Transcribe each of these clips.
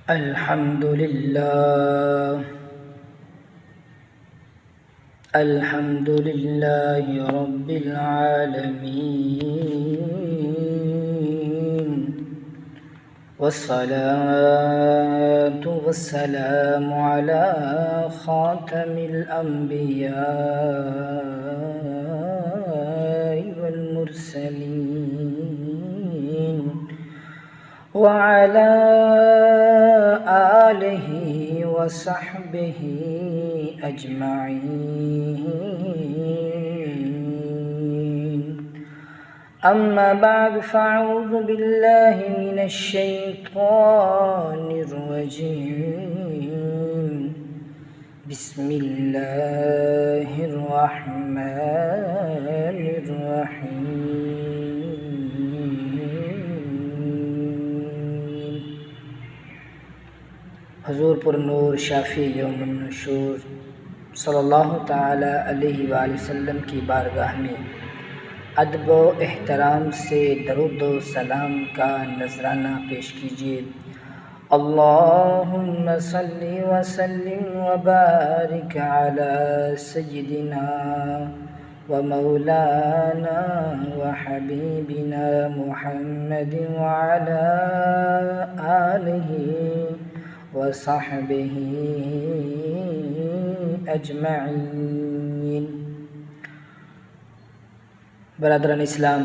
الحمد لله رب العالمين، والصلاة والسلام على خاتم الأنبياء والمرسلين وعلى آله وصحبه أجمعين. أما بعد، فأعوذ بالله من الشيطان الرجيم. بسم الله الرحمن الرحيم. حضور پر نور شافی یوم النشور صلی اللہ تعالی علیہ وآلہ وسلم کی بارگاہ میں ادب و احترام سے درود و سلام کا نذرانہ پیش کیجیے. اللہم صلی وسلم وبارک علی سیدنا و مولانا و حبیبنا محمد وعلی آلہ وصحبہ اجمعین. برادران اسلام،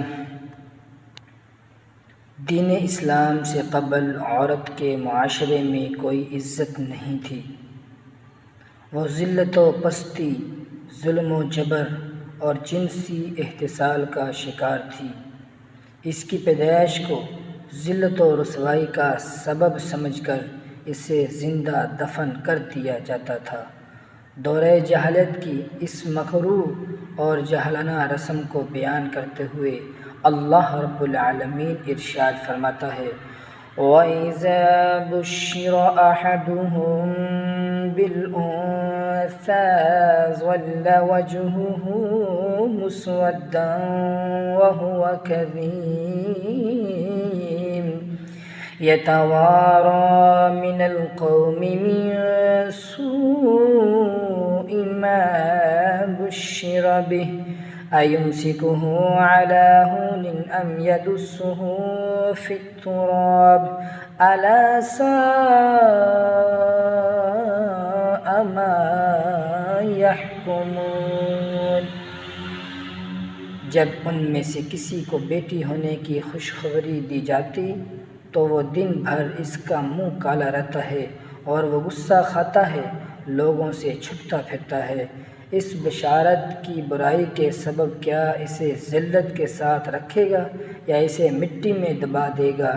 دین اسلام سے قبل عورت کے معاشرے میں کوئی عزت نہیں تھی. وہ ذلت و پستی، ظلم و جبر اور جنسی احتسال کا شکار تھی. اس کی پیدائش کو ذلت و رسوائی کا سبب سمجھ کر اسے زندہ دفن کر دیا جاتا تھا. دورہ جہالت کی اس مکروہ اور جاہلانہ رسم کو بیان کرتے ہوئے اللہ رب العالمین ارشاد فرماتا ہے: وَإِذَا بُشِّرَ أَحَدُهُم بِالْأُنثَىٰ ظَلَّ وَجْهُهُ مُسْوَدًّا وَهُوَ كَظِيمٌ يَتَوَارَىٰ مِنَ الْقَوْمِ مِن سُوءِ مَا بُشِّرَ بِهِ أَيُمْسِكُهُ عَلَىٰ هُونٍ أَمْ يَدُسُّهُ فِي التُّرَابِ أَلَا سَاءَ مَا يَحْكُمُونَ. جب ان میں سے کسی کو بیٹی ہونے کی خوشخبری دی جاتی تو وہ دن بھر اس کا منہ کالا رہتا ہے اور وہ غصہ کھاتا ہے، لوگوں سے چھپتا پھرتا ہے. اس بشارت کی برائی کے سبب کیا اسے ذلت کے ساتھ رکھے گا یا اسے مٹی میں دبا دے گا؟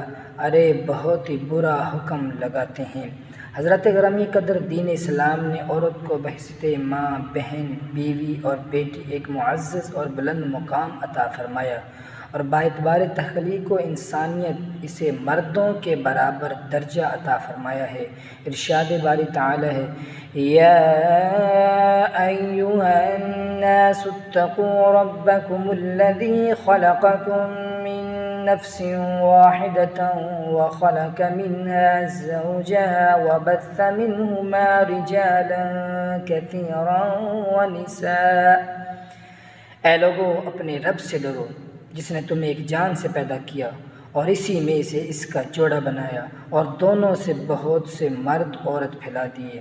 ارے بہت ہی برا حکم لگاتے ہیں. حضرت گرامی قدر دین اسلام نے عورت کو بحیثیت ماں، بہن، بیوی اور بیٹی ایک معزز اور بلند مقام عطا فرمایا اور باعتبار تخلیق و انسانیت اسے مردوں کے برابر درجہ عطا فرمایا ہے. ارشاد باری تعالی ہے: یا ایھا الناس اتقوا ربکم الذی خلقکم من نفس واحدة وخلق منها زوجها وبث منهما رجالا كثيرا ونساء. اے لوگو، اپنے رب سے ڈرو جس نے تمہیں ایک جان سے پیدا کیا اور اسی میں سے اس کا جوڑا بنایا اور دونوں سے بہت سے مرد عورت پھیلا دیے.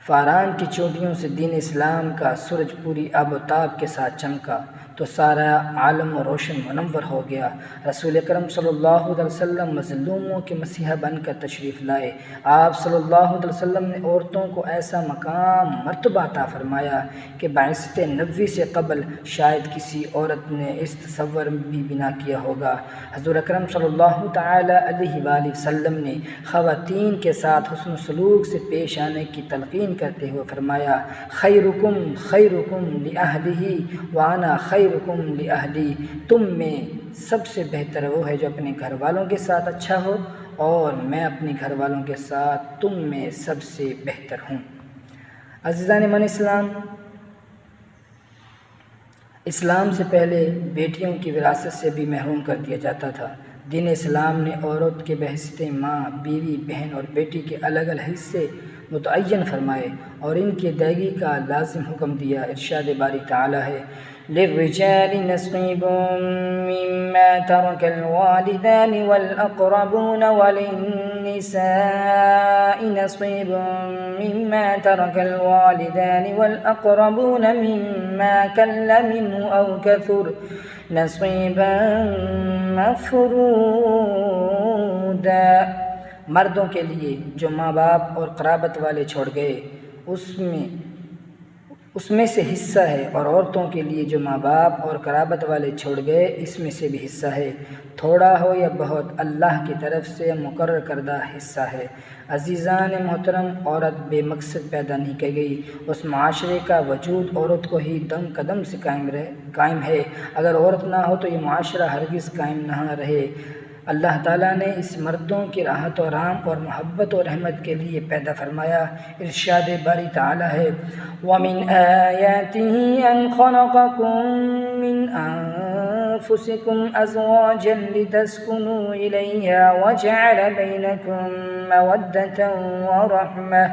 فاران کی چوٹیوں سے دین اسلام کا سورج پوری آب و تاب کے ساتھ چمکا تو سارا عالم روشن منور ہو گیا. رسول اکرم صلی اللہ علیہ وسلم مظلوموں کے مسیحا بن کر تشریف لائے. آپ صلی اللہ علیہ وسلم نے عورتوں کو ایسا مقام مرتبہ عطا فرمایا کہ بعثت نبوی سے قبل شاید کسی عورت نے اس تصور بھی بنا کیا ہوگا. حضور اکرم صلی اللہ تعالی علیہ وآلہ وسلم نے خواتین کے ساتھ حسن سلوک سے پیش آنے کی تلقین کرتے ہوئے فرمایا: خیرکم خیرکم لأہلہ وانا خیرکم لأہلی. تم میں سب سے بہتر وہ ہے جو اپنے گھر والوں کے ساتھ اچھا ہو اور میں اپنے گھر والوں کے ساتھ تم میں سب سے بہتر ہوں. عزیزان من اسلام، اسلام سے پہلے بیٹیوں کی وراثت سے بھی محروم کر دیا جاتا تھا دین اسلام نے عورت کے بحیثیت ماں، بیوی، بہن اور بیٹی کے الگ الگ حصے متعین فرمائے اور ان کی ادائیگی کا لازم حکم دیا۔ ارشاد باری تعالی ہے للرجال نصیب مما ترك الوالدان والأقربون وللنساء نصيب مما ترك الوالدان والأقربون مما قل منه أو كثر نصيبا مفروضا۔ مردوں کے لیے جو ماں باپ اور قرابت والے چھوڑ گئے اس میں سے حصہ ہے، اور عورتوں کے لیے جو ماں باپ اور قرابت والے چھوڑ گئے اس میں سے بھی حصہ ہے، تھوڑا ہو یا بہت اللہ کی طرف سے مقرر کردہ حصہ ہے۔ عزیزان محترم، عورت بے مقصد پیدا نہیں کی گئی، اس معاشرے کا وجود عورت کو ہی دم قدم سے قائم ہے۔ اگر عورت نہ ہو تو یہ معاشرہ ہرگز قائم نہ رہے۔ اللہ تعالیٰ نے اس مردوں کی راحت و آرام اور محبت و رحمت کے لیے پیدا فرمایا۔ ارشاد باری تعالیٰ ہے وَمِنْ آيَاتِهِ أَنْ خَلَقَكُم مِّنْ أَنفُسِكُمْ أَزْوَاجًا لِتَسْكُنُوا إِلَيْهَا وَجَعَلَ بَيْنَكُم مَّوَدَّةً وَرَحْمَةً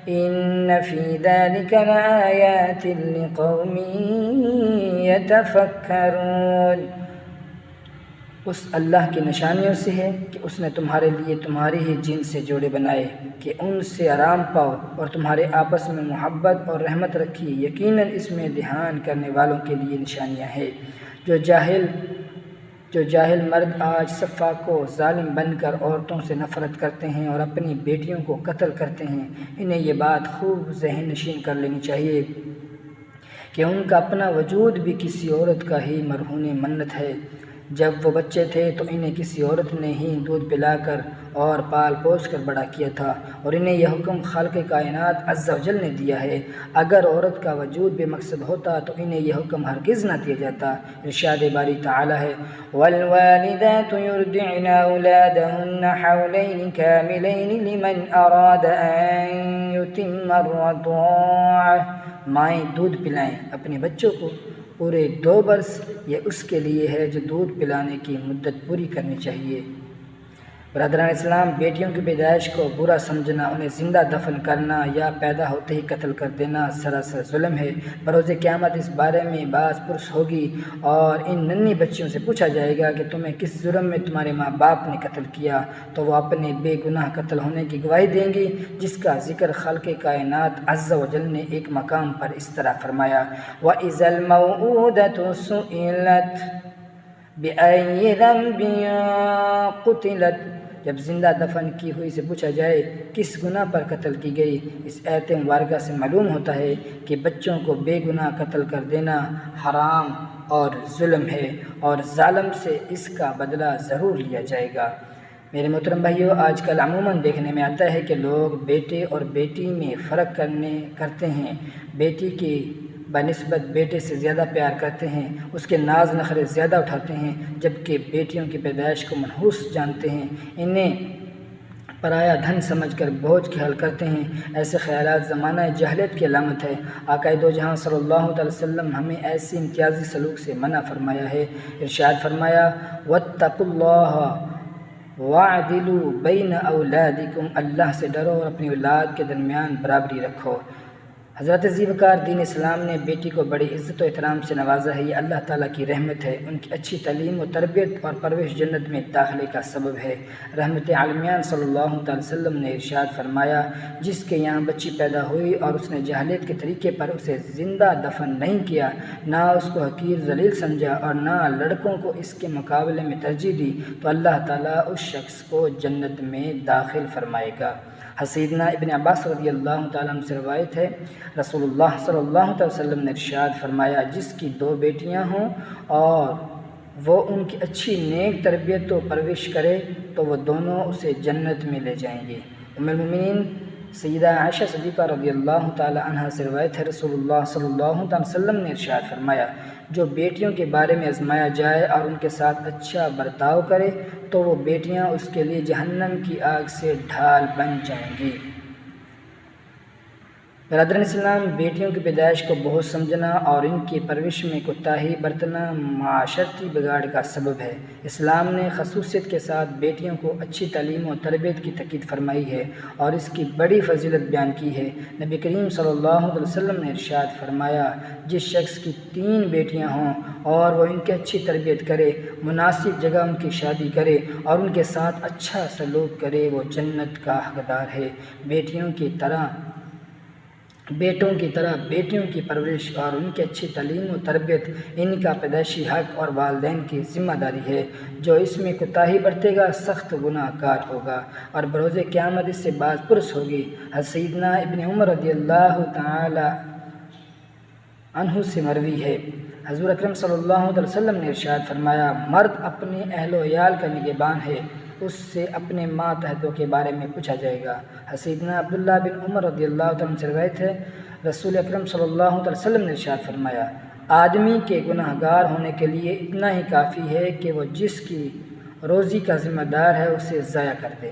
إِنَّ فِي ذَلِكَ لَآيَاتٍ لِقَوْمٍ يَتَفَكَّرُونَ۔ اس اللہ کی نشانیوں سے ہے کہ اس نے تمہارے لیے تمہاری ہی جن سے جوڑے بنائے کہ ان سے آرام پاؤ اور تمہارے آپس میں محبت اور رحمت رکھی۔ یقیناً اس میں دھیان کرنے والوں کے لیے نشانیاں ہیں۔ جو جاہل مرد آج سفاک و ظالم بن کر عورتوں سے نفرت کرتے ہیں اور اپنی بیٹیوں کو قتل کرتے ہیں، انہیں یہ بات خوب ذہن نشین کر لینی چاہیے کہ ان کا اپنا وجود بھی کسی عورت کا ہی مرہون منت ہے۔ جب وہ بچے تھے تو انہیں کسی عورت نے ہی دودھ پلا کر اور پال پوس کر بڑا کیا تھا، اور انہیں یہ حکم خالق کائنات عز و جل نے دیا ہے۔ اگر عورت کا وجود بے مقصد ہوتا تو انہیں یہ حکم ہرگز نہ دیا جاتا۔ ارشاد باری تعالی ہے وَالْوَالِدَاتُ يُرْضِعْنَ أَوْلَادَهُنَّ حَوْلَيْنِ كَامِلَيْنِ لِمَنْ أَرَادَ أَن يُتِمَّ الرَّضَاعَةَ۔ مائیں دودھ پلائیں اپنے بچوں کو پورے 2 برس، یہ اس کے لیے ہے جو دودھ پلانے کی مدت پوری کرنی چاہیے۔ برادران اسلام، بیٹیوں کی پیدائش کو برا سمجھنا، انہیں زندہ دفن کرنا یا پیدا ہوتے ہی قتل کر دینا سراسر ظلم ہے۔ بروز قیامت اس بارے میں باز پرس ہوگی اور ان ننھی بچیوں سے پوچھا جائے گا کہ تمہیں کس جرم میں تمہارے ماں باپ نے قتل کیا، تو وہ اپنے بے گناہ قتل ہونے کی گواہی دیں گی، جس کا ذکر خالق کائنات عز و جل نے ایک مقام پر اس طرح فرمایا وَإِذَا الْمَوْءُودَةُ سُئِلَتْ بِأَيِّ ذَنبٍ قُتِلَتْ۔ جب زندہ دفن کی ہوئی سے پوچھا جائے کس گناہ پر قتل کی گئی، اس آیت مبارکہ سے معلوم ہوتا ہے کہ بچوں کو بے گناہ قتل کر دینا حرام اور ظلم ہے، اور ظالم سے اس کا بدلہ ضرور لیا جائے گا۔ میرے محترم بھائیوں، آج کل عموماً دیکھنے میں آتا ہے کہ لوگ بیٹے اور بیٹی میں فرق کرتے ہیں، بیٹی کی بنسبت بیٹے سے زیادہ پیار کرتے ہیں، اس کے ناز نخرے زیادہ اٹھاتے ہیں، جبکہ بیٹیوں کی پیدائش کو منحوس جانتے ہیں، انہیں پرایا دھن سمجھ کر بوجھ کے حل کرتے ہیں۔ ایسے خیالات زمانہ جہلیت کی علامت ہے۔ آقا دو جہاں صلی اللہ علیہ وسلم ہمیں ایسی امتیازی سلوک سے منع فرمایا ہے۔ ارشاد فرمایا وَاتَّقُوا اللَّهَ وَاعْدِلُوا بَيْنَ أَوْلَادِكُمْ، اللہ سے ڈرو اور اپنی اولاد کے درمیان برابری رکھو۔ حضرت ذیوقار دین اسلام نے بیٹی کو بڑی عزت و احترام سے نوازا ہے، یہ اللہ تعالیٰ کی رحمت ہے۔ ان کی اچھی تعلیم و تربیت اور پرورش جنت میں داخلے کا سبب ہے۔ رحمت عالمین صلی اللہ علیہ وسلم نے ارشاد فرمایا جس کے یہاں بچی پیدا ہوئی اور اس نے جہلیت کے طریقے پر اسے زندہ دفن نہیں کیا، نہ اس کو حقیر ذلیل سمجھا اور نہ لڑکوں کو اس کے مقابلے میں ترجیح دی، تو اللہ تعالیٰ اس شخص کو جنت میں داخل فرمائے گا۔ سیدنا ابن عباس رضی اللہ تعالیٰ عنہ سے روایت ہے، رسول اللہ صلی اللہ علیہ وسلم نے ارشاد فرمایا جس کی 2 بیٹیاں ہوں اور وہ ان کی اچھی نیک تربیت و پرورش کرے تو وہ دونوں اسے جنت میں لے جائیں گے۔ ام المؤمنین سیدہ عائشہ صدیقہ رضی اللہ تعالیٰ عنہ سے روایت ہے، رسول اللہ صلی اللہ علیہ وسلم نے ارشاد فرمایا جو بیٹیوں کے بارے میں آزمایا جائے اور ان کے ساتھ اچھا برتاؤ کرے تو وہ بیٹیاں اس کے لیے جہنم کی آگ سے ڈھال بن جائیں گی۔ برادران اسلام، بیٹیوں کی پیدائش کو بہت سمجھنا اور ان کی پرورش میں کوتاہی برتنا معاشرتی بگاڑ کا سبب ہے۔ اسلام نے خصوصیت کے ساتھ بیٹیوں کو اچھی تعلیم و تربیت کی تاکید فرمائی ہے اور اس کی بڑی فضیلت بیان کی ہے۔ نبی کریم صلی اللہ علیہ وسلم نے ارشاد فرمایا، جس شخص کی 3 بیٹیاں ہوں اور وہ ان کی اچھی تربیت کرے، مناسب جگہ ان کی شادی کرے اور ان کے ساتھ اچھا سلوک کرے، وہ جنت کا حقدار ہے۔ بیٹوں کی طرح بیٹیوں کی پرورش اور ان کی اچھی تعلیم و تربیت ان کا پیدائشی حق اور والدین کی ذمہ داری ہے۔ جو اس میں کوتاہی برتے گا سخت گناہ گار ہوگا اور بروز قیامت اس سے باز پرس ہوگی۔ سیدنا ابن عمر رضی اللہ تعالی عنہ سے مروی ہے، حضور اکرم صلی اللہ علیہ وسلم نے ارشاد فرمایا، مرد اپنے اہل و عیال کا نگہبان ہے، اس سے اپنے ماتحتوں کے بارے میں پوچھا جائے گا۔ سیدنا عبداللہ بن عمر رضی اللہ عنہ سے روایت ہے، رسول اکرم صلی اللہ علیہ وسلم نے ارشاد فرمایا، آدمی کے گناہ گار ہونے کے لیے اتنا ہی کافی ہے کہ وہ جس کی روزی کا ذمہ دار ہے اسے ضائع کر دے۔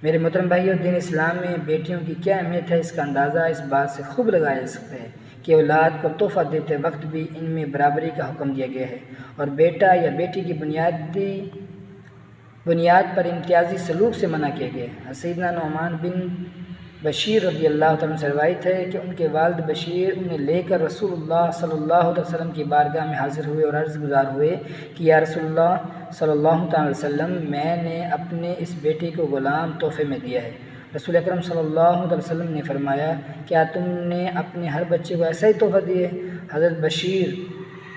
میرے محترم بھائیو، دین اسلام میں بیٹیوں کی کیا اہمیت ہے، اس کا اندازہ اس بات سے خوب لگایا جا سکتا ہے کہ اولاد کو تحفہ دیتے وقت بھی ان میں برابری کا حکم دیا گیا ہے اور بیٹا یا بیٹی کی بنیاد پر امتیازی سلوک سے منع کیا گیا ہے۔ سیدنا نعمان بن بشیر رضی اللہ عنہ سے روایت ہے کہ ان کے والد بشیر انہیں لے کر رسول اللہ صلی اللہ علیہ وسلم کی بارگاہ میں حاضر ہوئے اور عرض گزار ہوئے کہ یا رسول اللہ صلی اللہ علیہ وسلم، میں نے اپنے اس بیٹی کو غلام تحفے میں دیا ہے۔ رسول اکرم صلی اللہ علیہ وسلم نے فرمایا، کیا تم نے اپنے ہر بچے کو ایسا ہی تحفہ دیے؟ حضرت بشیر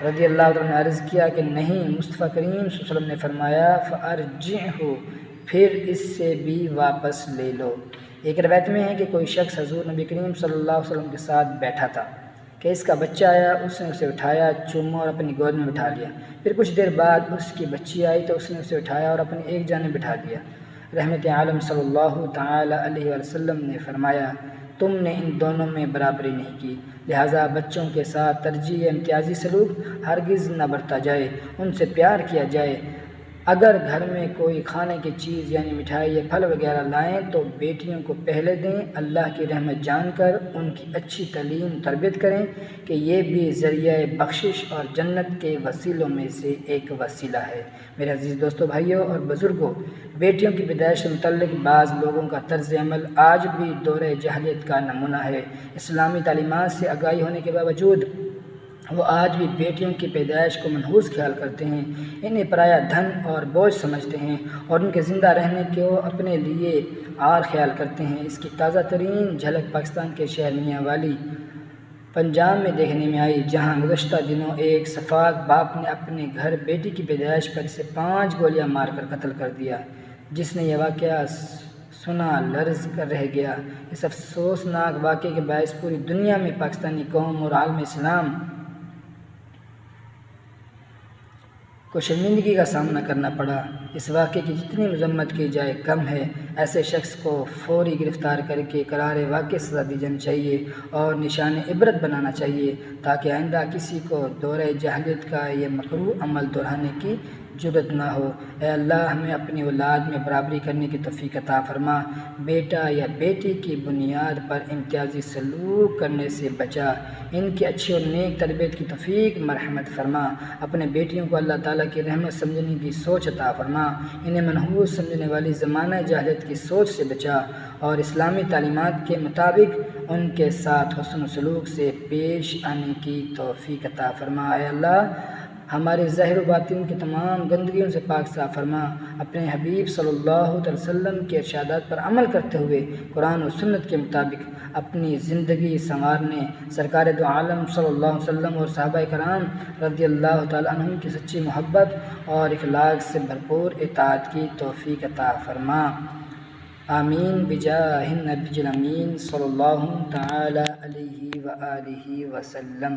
رضی اللہ عنہ نے عرض کیا کہ نہیں۔ مصطفیٰ کریم صلی اللہ علیہ وسلم نے فرمایا، فَأَرْجِعْهُ، پھر اس سے بھی واپس لے لو۔ ایک روایت میں ہے کہ کوئی شخص حضور نبی کریم صلی اللہ علیہ وسلم کے ساتھ بیٹھا تھا کہ اس کا بچہ آیا، اس نے اسے اٹھایا، چوما اور اپنی گود میں بٹھا لیا۔ پھر کچھ دیر بعد اس کی بچی آئی تو اس نے اسے اٹھایا اور اپنی ایک جانب بٹھا دیا۔ رحمت عالم صلی اللہ تعالی علیہ وسلم نے فرمایا، تم نے ان دونوں میں برابری نہیں کی، لہٰذا بچوں کے ساتھ ترجیح یا امتیازی سلوک ہرگز نہ برتا جائے، ان سے پیار کیا جائے۔ اگر گھر میں کوئی کھانے کی چیز یعنی مٹھائی یا پھل وغیرہ لائیں تو بیٹیوں کو پہلے دیں، اللہ کی رحمت جان کر ان کی اچھی تعلیم تربیت کریں کہ یہ بھی ذریعہ بخشش اور جنت کے وسیلوں میں سے ایک وسیلہ ہے۔ میرے عزیز دوستو، بھائیوں اور بزرگوں، بیٹیوں کی پیدائش سے متعلق بعض لوگوں کا طرز عمل آج بھی دور جاہلیت کا نمونہ ہے۔ اسلامی تعلیمات سے آگاہی ہونے کے باوجود وہ آج بھی بیٹیوں کی پیدائش کو منحوس خیال کرتے ہیں، انہیں پرایا دھن اور بوجھ سمجھتے ہیں اور ان کے زندہ رہنے کو اپنے لیے عار خیال کرتے ہیں۔ اس کی تازہ ترین جھلک پاکستان کے شہر میاں والی پنجاب میں دیکھنے میں آئی، جہاں گزشتہ دنوں ایک سفاک باپ نے اپنے گھر بیٹی کی پیدائش پر اسے 5 گولیاں مار کر قتل کر دیا۔ جس نے یہ واقعہ سنا لرز کر رہ گیا۔ اس افسوسناک واقعے کے باعث پوری دنیا میں پاکستانی قوم اور عالم اسلام کو شرمندگی کا سامنا کرنا پڑا۔ اس واقعے کی جتنی مذمت کی جائے کم ہے۔ ایسے شخص کو فوری گرفتار کر کے قرار واقع سزا دی جانی چاہیے اور نشان عبرت بنانا چاہیے تاکہ آئندہ کسی کو دور جاہلیت کا یہ مکروہ عمل دہرانے کی جرأت نہ ہو۔ اے اللہ، ہمیں اپنی اولاد میں برابری کرنے کی توفیق عطا فرما، بیٹا یا بیٹی کی بنیاد پر امتیازی سلوک کرنے سے بچا، ان کی اچھی اور نیک تربیت کی توفیق مرحمت فرما، اپنے بیٹیوں کو اللہ تعالیٰ کی رحمت سمجھنے کی سوچ عطا فرما، انہیں منحوس سمجھنے والی زمانہ جاہلیت کی سوچ سے بچا اور اسلامی تعلیمات کے مطابق ان کے ساتھ حسن و سلوک سے پیش آنے کی توفیق عطا فرما۔ اے اللہ، ہمارے ظاہر و باطن کی تمام گندگیوں سے پاک صاف فرما، اپنے حبیب صلی اللہ علیہ وسلم کے ارشادات پر عمل کرتے ہوئے قرآن و سنت کے مطابق اپنی زندگی سنوارنے، سرکار دو عالم صلی اللہ علیہ وسلم اور صحابہ کرام رضی اللہ تعالی عنہم کی سچی محبت اور اخلاق سے بھرپور اطاعت کی توفیق عطا فرما۔ آمین بجاہ النبی الامین صلی اللہ تعالی علیہ وآلہ وسلم۔